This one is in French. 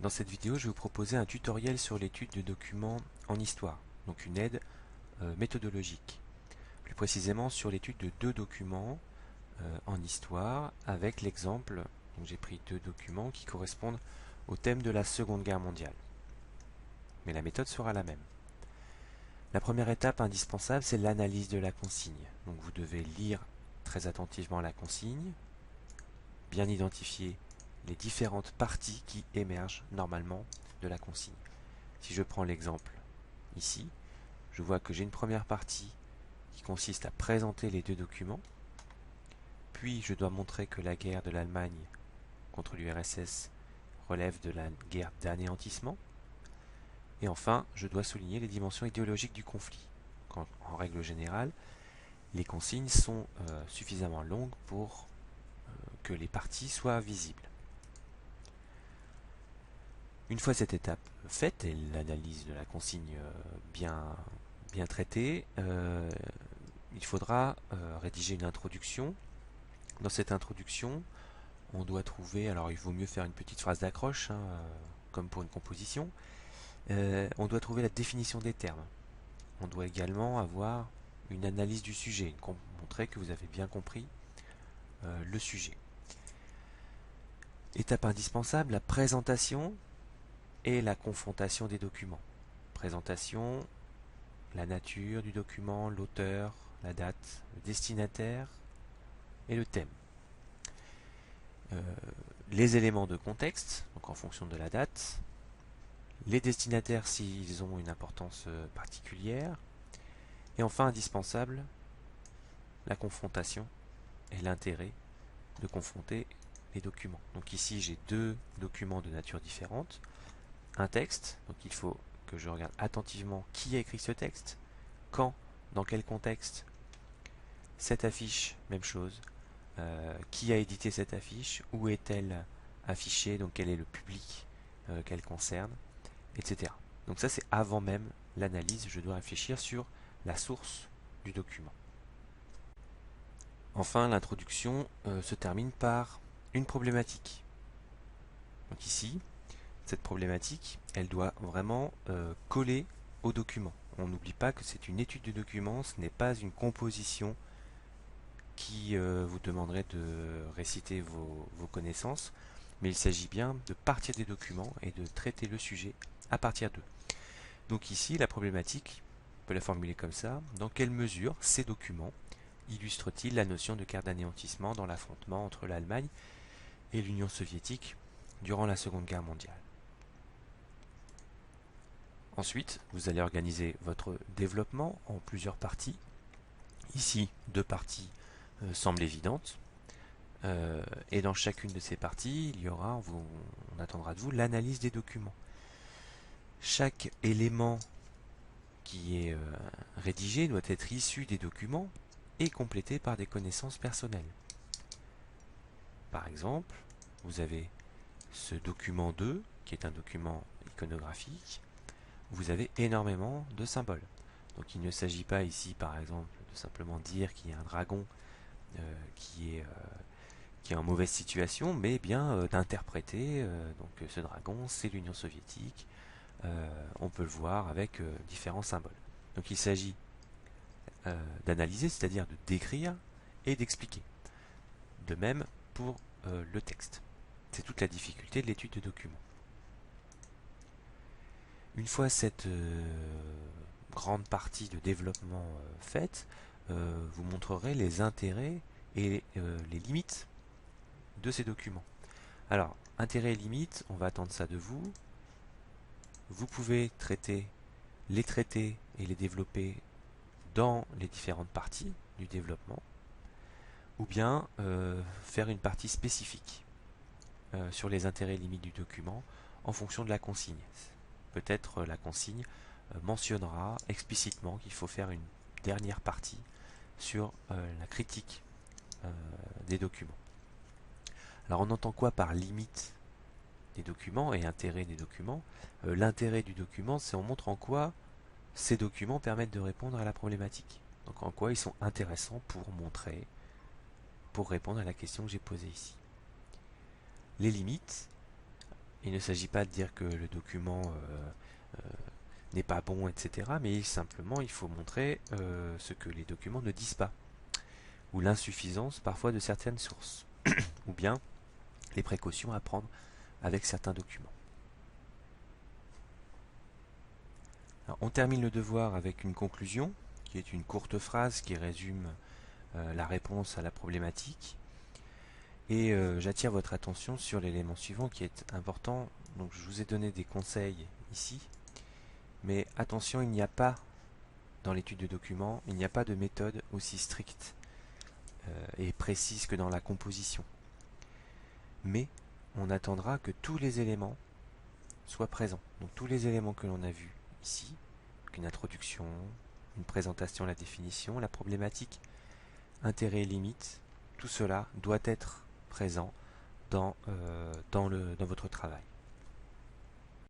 Dans cette vidéo, je vais vous proposer un tutoriel sur l'étude de documents en histoire, donc une aide méthodologique. Plus précisément sur l'étude de deux documents en histoire avec l'exemple, donc j'ai pris deux documents qui correspondent au thème de la Seconde Guerre mondiale. Mais la méthode sera la même. La première étape indispensable, c'est l'analyse de la consigne. Donc vous devez lire très attentivement la consigne, bien identifier les différentes parties qui émergent normalement de la consigne. Si je prends l'exemple ici, je vois que j'ai une première partie qui consiste à présenter les deux documents, puis je dois montrer que la guerre de l'Allemagne contre l'URSS relève de la guerre d'anéantissement, et enfin je dois souligner les dimensions idéologiques du conflit. En règle générale, les consignes sont suffisamment longues pour que les parties soient visibles. Une fois cette étape faite et l'analyse de la consigne bien traitée, il faudra rédiger une introduction. Dans cette introduction, on doit trouver, alors il vaut mieux faire une petite phrase d'accroche, comme pour une composition. On doit trouver la définition des termes. On doit également avoir une analyse du sujet, montrer que vous avez bien compris le sujet. Étape indispensable, la présentation et la confrontation des documents. Présentation, la nature du document, l'auteur, la date, le destinataire et le thème. Les éléments de contexte, donc en fonction de la date, les destinataires s'ils ont une importance particulière, et enfin indispensable, la confrontation et l'intérêt de confronter les documents. Donc ici j'ai deux documents de nature différente, un texte, donc il faut que je regarde attentivement qui a écrit ce texte, quand, dans quel contexte, cette affiche, même chose, qui a édité cette affiche, où est-elle affichée, donc quel est le public qu'elle concerne, etc. Donc ça c'est avant même l'analyse, je dois réfléchir sur la source du document. Enfin, l'introduction se termine par une problématique. Donc ici, cette problématique, elle doit vraiment coller au document. On n'oublie pas que c'est une étude de document, ce n'est pas une composition qui vous demanderait de réciter vos connaissances, mais il s'agit bien de partir des documents et de traiter le sujet à partir d'eux. Donc ici, la problématique, on peut la formuler comme ça: dans quelle mesure ces documents illustrent-ils la notion de guerre d'anéantissement dans l'affrontement entre l'Allemagne et l'Union soviétique durant la Seconde Guerre mondiale? Ensuite, vous allez organiser votre développement en plusieurs parties. Ici, deux parties semblent évidentes. Et dans chacune de ces parties, on attendra de vous l'analyse des documents. Chaque élément qui est rédigé doit être issu des documents et complété par des connaissances personnelles. Par exemple, vous avez ce document 2, qui est un document iconographique. Vous avez énormément de symboles. Donc il ne s'agit pas ici, par exemple, de simplement dire qu'il y a un dragon qui est en mauvaise situation, mais bien d'interpréter donc ce dragon, c'est l'Union soviétique. On peut le voir avec différents symboles. Donc il s'agit d'analyser, c'est-à-dire de décrire et d'expliquer. De même pour le texte. C'est toute la difficulté de l'étude de documents. Une fois cette grande partie de développement faite, vous montrerez les intérêts et les limites de ces documents. Alors, intérêts et limites, on va attendre ça de vous. Vous pouvez les traiter et les développer dans les différentes parties du développement, ou bien faire une partie spécifique sur les intérêts et limites du document en fonction de la consigne. Peut-être la consigne mentionnera explicitement qu'il faut faire une dernière partie sur la critique des documents. Alors on entend quoi par limite des documents et intérêt des documents? L'intérêt du document, c'est on montre en quoi ces documents permettent de répondre à la problématique. Donc en quoi ils sont intéressants pour répondre à la question que j'ai posée ici. Les limites, Il ne s'agit pas de dire que le document n'est pas bon, etc. Mais simplement, il faut montrer ce que les documents ne disent pas, ou l'insuffisance parfois de certaines sources, ou bien les précautions à prendre avec certains documents. Alors, on termine le devoir avec une conclusion, qui est une courte phrase qui résume la réponse à la problématique. Et j'attire votre attention sur l'élément suivant qui est important. Donc je vous ai donné des conseils ici, mais attention, il n'y a pas, dans l'étude de documents, il n'y a pas de méthode aussi stricte et précise que dans la composition. Mais on attendra que tous les éléments soient présents. Donc tous les éléments que l'on a vus ici, une introduction, une présentation, la définition, la problématique, intérêt et limite, tout cela doit être présent dans votre travail.